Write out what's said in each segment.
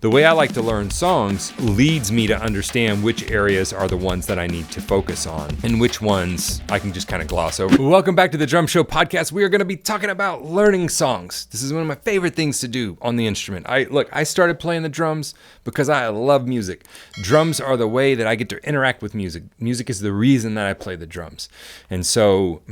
The way I like to learn songs leads me to understand which areas are the ones that I need to focus on and which ones I can just kind of gloss over. Welcome back to the Drum Show podcast. We are going to be talking about learning songs. This is one of my favorite things to do on the instrument. I started playing the drums because I love music. Drums are the way that I get to interact with music. Music is the reason that I play the drums. And so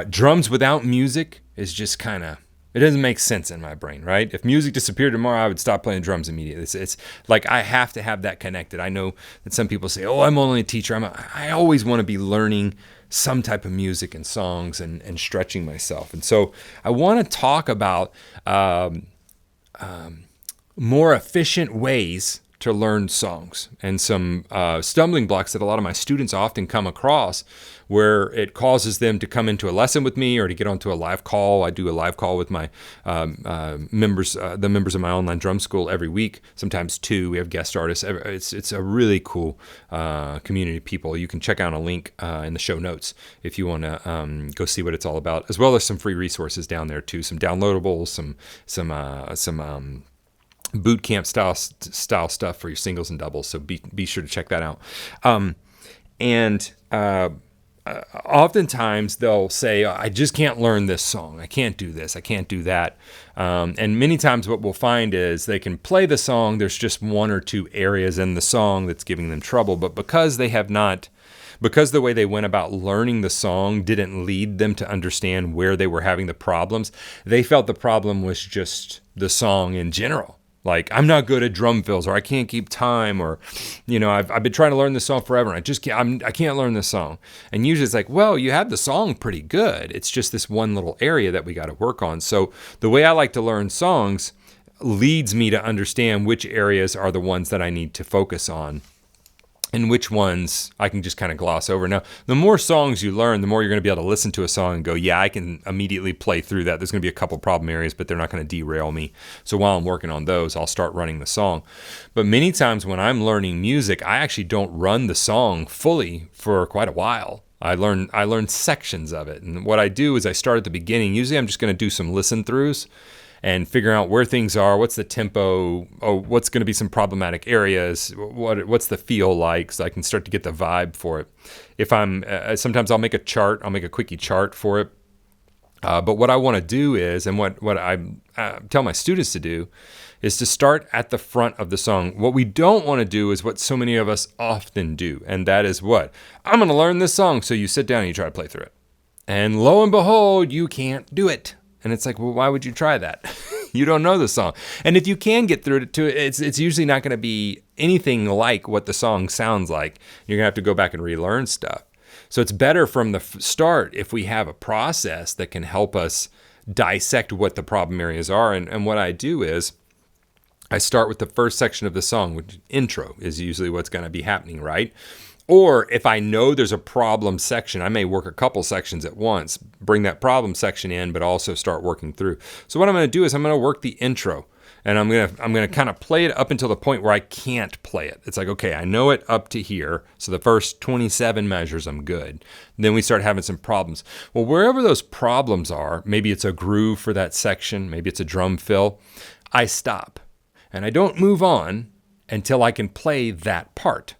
drums without music is just kind of, it doesn't make sense in my brain, right? If music disappeared tomorrow, I would stop playing drums immediately. It's like I have to have that connected. I know that some people say, oh, I'm only a teacher. I always want to be learning some type of music and songs and stretching myself. And so I want to talk about more efficient ways to learn songs and some stumbling blocks that a lot of my students often come across where it causes them to come into a lesson with me or to get onto a live call. I do a live call with my members, the members of my online drum school every week, sometimes two. We have guest artists. It's a really cool community of people. You can check out a link in the show notes if you want to go see what it's all about, as well as some free resources down there too, some downloadables, some boot camp style stuff for your singles and doubles. So be sure to check that out. Oftentimes they'll say, I just can't learn this song. I can't do this. I can't do that. And many times what we'll find is they can play the song. There's just one or two areas in the song that's giving them trouble. But because the way they went about learning the song didn't lead them to understand where they were having the problems, they felt the problem was just the song in general. Like, I'm not good at drum fills, or I can't keep time, or, I've been trying to learn this song forever, and I can't learn this song. And usually it's like, well, you have the song pretty good. It's just this one little area that we got to work on. So the way I like to learn songs leads me to understand which areas are the ones that I need to focus on and which ones I can just kind of gloss over. Now, the more songs you learn, the more you're going to be able to listen to a song and go, yeah, I can immediately play through that. There's going to be a couple problem areas, but they're not going to derail me. So while I'm working on those, I'll start running the song. But many times when I'm learning music, I actually don't run the song fully for quite a while. I learn sections of it. And what I do is I start at the beginning. Usually I'm just going to do some listen throughs and figure out where things are, what's the tempo, what's going to be some problematic areas, what's the feel like, so I can start to get the vibe for it. If sometimes I'll make a chart, I'll make a quickie chart for it. But what I want to do is, and what I tell my students to do, is to start at the front of the song. What we don't want to do is what so many of us often do, and that is what? I'm going to learn this song, so you sit down and you try to play through it. And lo and behold, you can't do it. And it's like, well, why would you try that? You don't know the song. And if you can get through it, it's usually not going to be anything like what the song sounds like. You're going to have to go back and relearn stuff. So it's better from the start if we have a process that can help us dissect what the problem areas are. And what I do is I start with the first section of the song, which intro is usually what's going to be happening, right? Or if I know there's a problem section, I may work a couple sections at once, bring that problem section in, but also start working through. So what I'm going to do is I'm going to work the intro, and I'm going to kind of play it up until the point where I can't play it. It's like, okay, I know it up to here. So the first 27 measures, I'm good. Then we start having some problems. Well, wherever those problems are, maybe it's a groove for that section, maybe it's a drum fill, I stop. And I don't move on until I can play that part.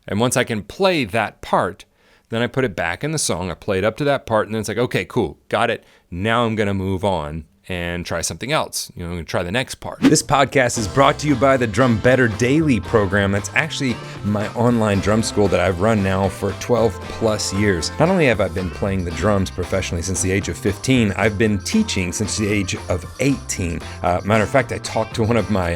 And once I can play that part, then I put it back in the song. I play it up to that part, and then it's like, okay, cool, got it. Now I'm going to move on and try something else. I'm going to try the next part. This podcast is brought to you by the Drum Better Daily program. That's actually my online drum school that I've run now for 12 plus years. Not only have I been playing the drums professionally since the age of 15, I've been teaching since the age of 18. Matter of fact, I talked to one of my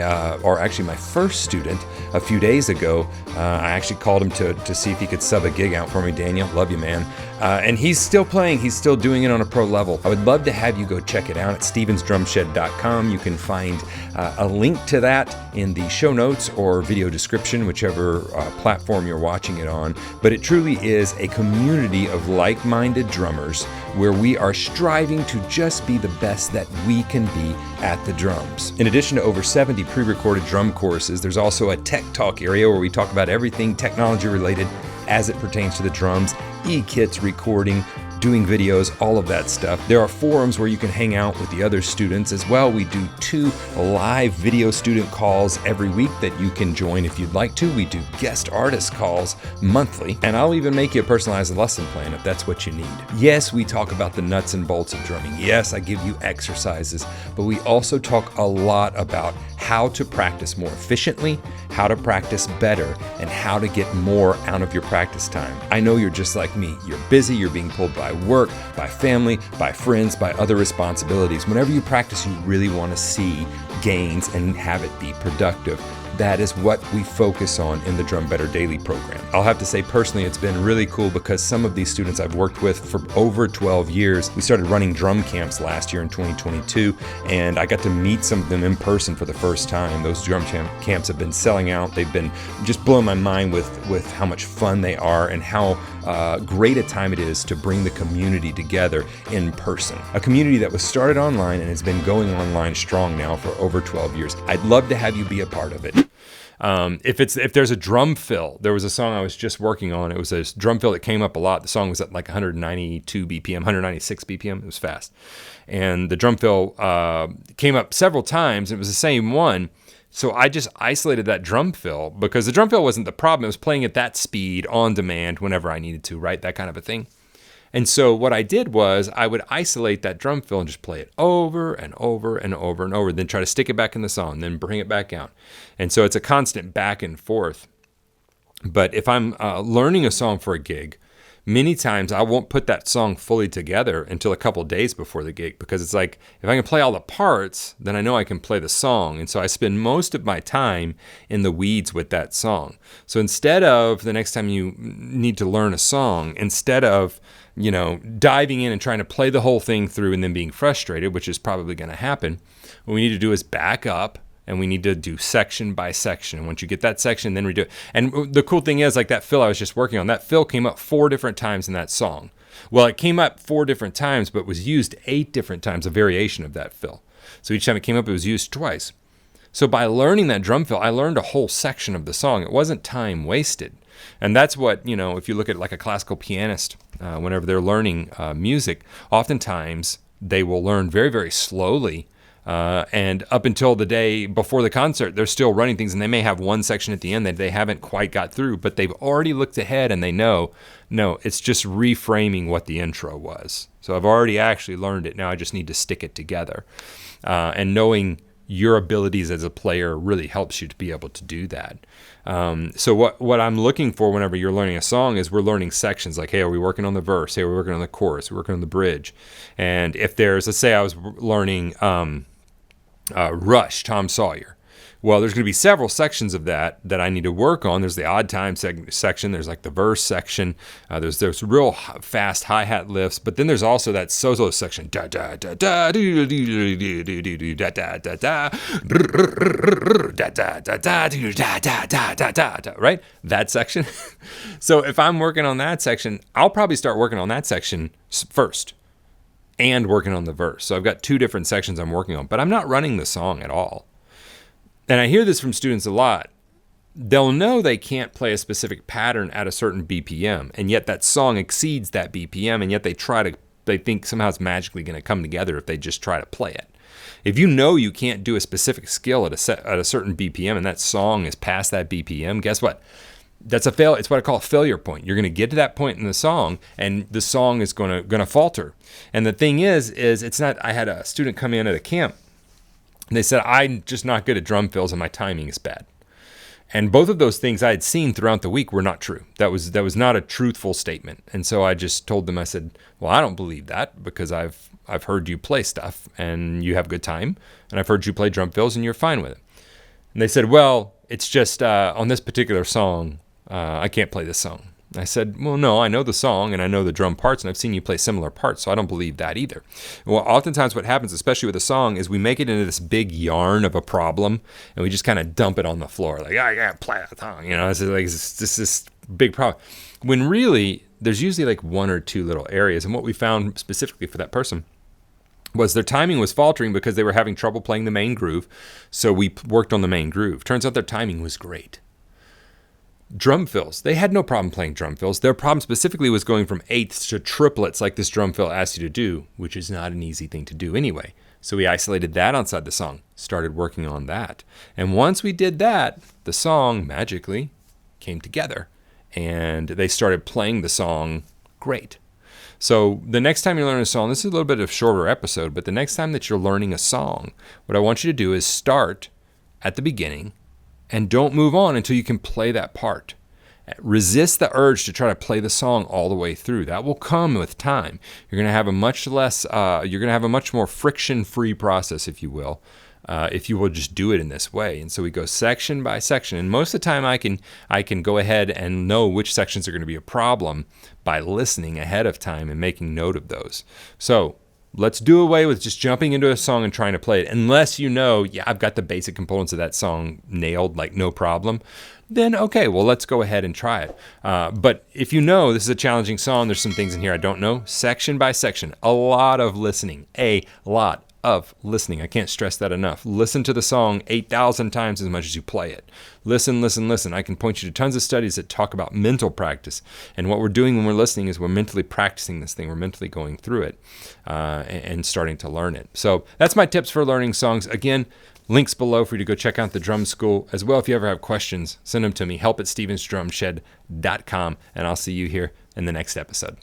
first student a few days ago. I actually called him to see if he could sub a gig out for me. Daniel, love you, man. And he's still playing. He's still doing it on a pro level. I would love to have you go check it out at stevensdrumshed.com. You can find a link to that in the show notes or video description, whichever platform you're watching it on. But it truly is a community of like-minded drummers where we are striving to just be the best that we can be at the drums. In addition to over 70 pre-recorded drum courses, there's also a tech talk area where we talk about everything technology related as it pertains to the drums, e-kits, recording, doing videos, all of that stuff. There are forums where you can hang out with the other students as well. We do 2 live video student calls every week that you can join if you'd like to. We do guest artist calls monthly, and I'll even make you a personalized lesson plan if that's what you need. Yes, we talk about the nuts and bolts of drumming. Yes, I give you exercises, but we also talk a lot about how to practice more efficiently, how to practice better, and how to get more out of your practice time. I know you're just like me. You're busy, you're being pulled by work, by family, by friends, by other responsibilities. Whenever you practice, you really want to see gains and have it be productive. That is what we focus on in the Drum Better Daily program. I'll have to say personally, it's been really cool because some of these students I've worked with for over 12 years, we started running drum camps last year in 2022, and I got to meet some of them in person for the first time. Those drum camps have been selling out. They've been just blowing my mind with how much fun they are and how great a time it is to bring the community together in person. A community that was started online and has been going online strong now for over 12 years. I'd love to have you be a part of it. If there's a drum fill, there was a song I was just working on. It was a drum fill that came up a lot. The song was at like 192 BPM, 196 BPM. It was fast. And the drum fill came up several times. It was the same one. So I just isolated that drum fill because the drum fill wasn't the problem. It was playing at that speed on demand whenever I needed to, right? That kind of a thing. And so what I did was I would isolate that drum fill and just play it over and over and over and over, then try to stick it back in the song, then bring it back out. And so it's a constant back and forth. But if I'm learning a song for a gig, many times I won't put that song fully together until a couple days before the gig, because it's like, if I can play all the parts, then I know I can play the song. And so I spend most of my time in the weeds with that song. So instead of the next time you need to learn a song, instead of diving in and trying to play the whole thing through and then being frustrated, which is probably going to happen, what we need to do is back up and we need to do section by section. And once you get that section, then redo it. And the cool thing is, like that fill I was just working on, that fill came up 4 different times in that song. Well, it came up 4 different times, but was used 8 different times, a variation of that fill. So each time it came up, it was used twice. So by learning that drum fill, I learned a whole section of the song. It wasn't time wasted. And that's what, if you look at like a classical pianist, whenever they're learning music, oftentimes they will learn very, very slowly. And up until the day before the concert, they're still running things, and they may have one section at the end that they haven't quite got through, but they've already looked ahead and they know, no, it's just reframing what the intro was. So I've already actually learned it. Now I just need to stick it together. And knowing your abilities as a player really helps you to be able to do that. So what I'm looking for whenever you're learning a song is we're learning sections like, hey, are we working on the verse? Hey, are we working on the chorus? Are we working on the bridge? And if let's say I was learning Rush, Tom Sawyer. Well, there's going to be several sections of that I need to work on. There's the odd time section. There's like the verse section. There's real fast hi-hat lifts, but then there's also that solo section. Da da da da do do do do do da da da da da da da da do da da da da da, right? That section. So if I'm working on that section, I'll probably start working on that section first and working on the verse. So I've got 2 different sections I'm working on, but I'm not running the song at all. And I hear this from students a lot. They'll know they can't play a specific pattern at a certain BPM, and yet that song exceeds that BPM, and yet they think somehow it's magically going to come together if they just try to play it. If you know you can't do a specific skill at a certain BPM, and that song is past that BPM, guess what? That's it's what I call a failure point. You're going to get to that point in the song, and the song is going to falter. And the thing is it's not. I had a student come in at a camp. And they said, I'm just not good at drum fills and my timing is bad. And both of those things I had seen throughout the week were not true. That was not a truthful statement. And so I just told them, I said, well, I don't believe that because I've heard you play stuff and you have good time. And I've heard you play drum fills and you're fine with it. And they said, well, it's just on this particular song, I can't play this song. I said, well, no, I know the song and I know the drum parts and I've seen you play similar parts, so I don't believe that either. Well, oftentimes what happens, especially with a song, is we make it into this big yarn of a problem and we just kind of dump it on the floor. Like, I can't play that song. It's this big problem. When really, there's usually like 1 or 2 little areas. And what we found specifically for that person was their timing was faltering because they were having trouble playing the main groove. So we worked on the main groove. Turns out their timing was great. drum fills. They had no problem playing drum fills. Their problem specifically was going from eighths to triplets like this drum fill asked you to do, which is not an easy thing to do anyway. So we isolated that outside the song, started working on that. And once we did that, the song magically came together and they started playing the song great. So the next time you learn a song, this is a little bit of a shorter episode, but the next time that you're learning a song, what I want you to do is start at the beginning and don't move on until you can play that part. Resist the urge to try to play the song all the way through. That will come with time. You're going to have a much more friction-free process, if you will just do it in this way. And so we go section by section. And most of the time I can go ahead and know which sections are going to be a problem by listening ahead of time and making note of those. So let's do away with just jumping into a song and trying to play it. Unless you know, I've got the basic components of that song nailed, like no problem. Then, okay, well, let's go ahead and try it. But if you know this is a challenging song, there's some things in here I don't know, section by section, a lot of listening. I can't stress that enough. Listen to the song 8,000 times as much as you play it. Listen. I can point you to tons of studies that talk about mental practice. And what we're doing when we're listening is we're mentally practicing this thing. We're mentally going through it and starting to learn it. So that's my tips for learning songs. Again, links below for you to go check out the drum school. As well, if you ever have questions, send them to me, help@stevensdrumshed.com, and I'll see you here in the next episode.